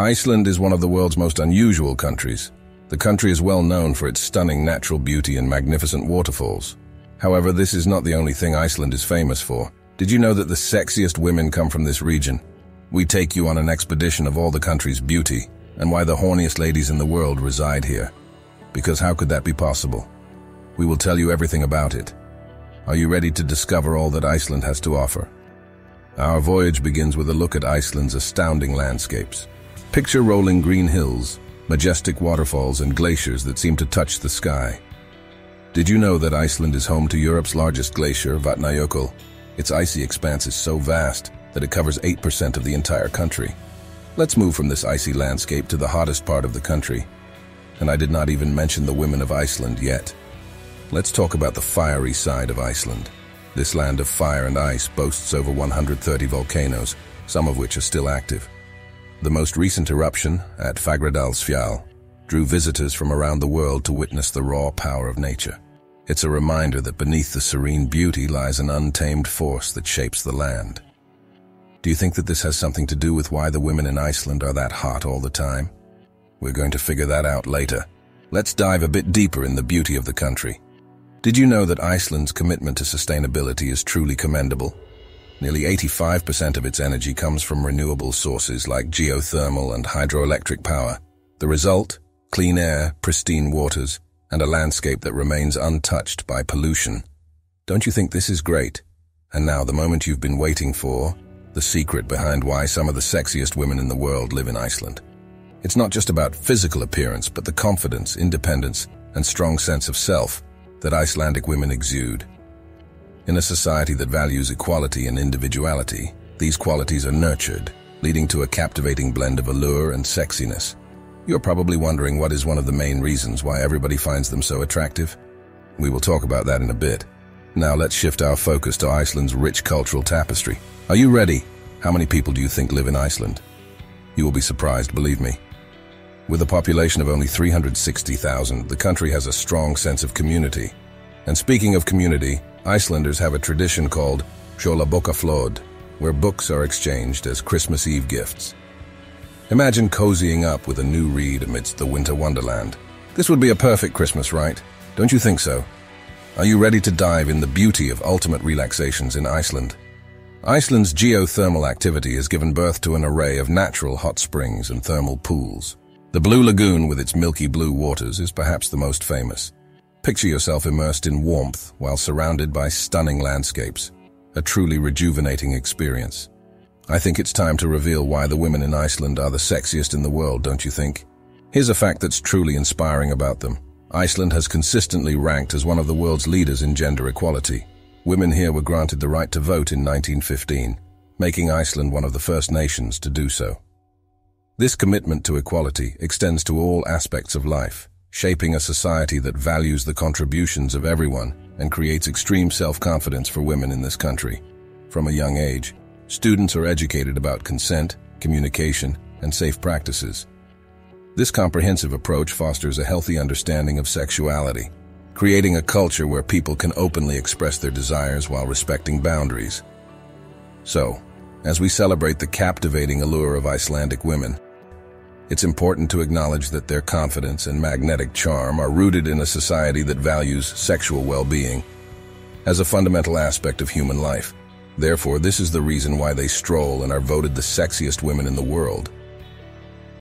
Iceland is one of the world's most unusual countries. The country is well known for its stunning natural beauty and magnificent waterfalls. However, this is not the only thing Iceland is famous for. Did you know that the sexiest women come from this region? We take you on an expedition of all the country's beauty and why the horniest ladies in the world reside here. Because how could that be possible? We will tell you everything about it. Are you ready to discover all that Iceland has to offer? Our voyage begins with a look at Iceland's astounding landscapes. Picture rolling green hills, majestic waterfalls, and glaciers that seem to touch the sky. Did you know that Iceland is home to Europe's largest glacier, Vatnajökull? Its icy expanse is so vast that it covers 8% of the entire country. Let's move from this icy landscape to the hottest part of the country. And I did not even mention the women of Iceland yet. Let's talk about the fiery side of Iceland. This land of fire and ice boasts over 130 volcanoes, some of which are still active. The most recent eruption, at Fagradalsfjall, drew visitors from around the world to witness the raw power of nature. It's a reminder that beneath the serene beauty lies an untamed force that shapes the land. Do you think that this has something to do with why the women in Iceland are that hot all the time? We're going to figure that out later. Let's dive a bit deeper in the beauty of the country. Did you know that Iceland's commitment to sustainability is truly commendable? Nearly 85% of its energy comes from renewable sources like geothermal and hydroelectric power. The result? Clean air, pristine waters, and a landscape that remains untouched by pollution. Don't you think this is great? And now the moment you've been waiting for, the secret behind why some of the sexiest women in the world live in Iceland. It's not just about physical appearance, but the confidence, independence, and strong sense of self that Icelandic women exude. In a society that values equality and individuality, these qualities are nurtured, leading to a captivating blend of allure and sexiness. You're probably wondering what is one of the main reasons why everybody finds them so attractive. We will talk about that in a bit. Now let's shift our focus to Iceland's rich cultural tapestry. Are you ready? How many people do you think live in Iceland? You will be surprised, believe me. With a population of only 360,000, the country has a strong sense of community. And speaking of community, Icelanders have a tradition called Jólabókaflóð, where books are exchanged as Christmas Eve gifts. Imagine cozying up with a new read amidst the winter wonderland. This would be a perfect Christmas, right? Don't you think so? Are you ready to dive in the beauty of ultimate relaxations in Iceland? Iceland's geothermal activity has given birth to an array of natural hot springs and thermal pools. The Blue Lagoon with its milky blue waters is perhaps the most famous. Picture yourself immersed in warmth while surrounded by stunning landscapes, a truly rejuvenating experience. I think it's time to reveal why the women in Iceland are the sexiest in the world, don't you think? Here's a fact that's truly inspiring about them. Iceland has consistently ranked as one of the world's leaders in gender equality. Women here were granted the right to vote in 1915, making Iceland one of the first nations to do so. This commitment to equality extends to all aspects of life, shaping a society that values the contributions of everyone and creates extreme self-confidence for women in this country. From a young age, students are educated about consent, communication, and safe practices. This comprehensive approach fosters a healthy understanding of sexuality, creating a culture where people can openly express their desires while respecting boundaries. So, as we celebrate the captivating allure of Icelandic women, it's important to acknowledge that their confidence and magnetic charm are rooted in a society that values sexual well-being as a fundamental aspect of human life. Therefore, this is the reason why they stroll and are voted the sexiest women in the world.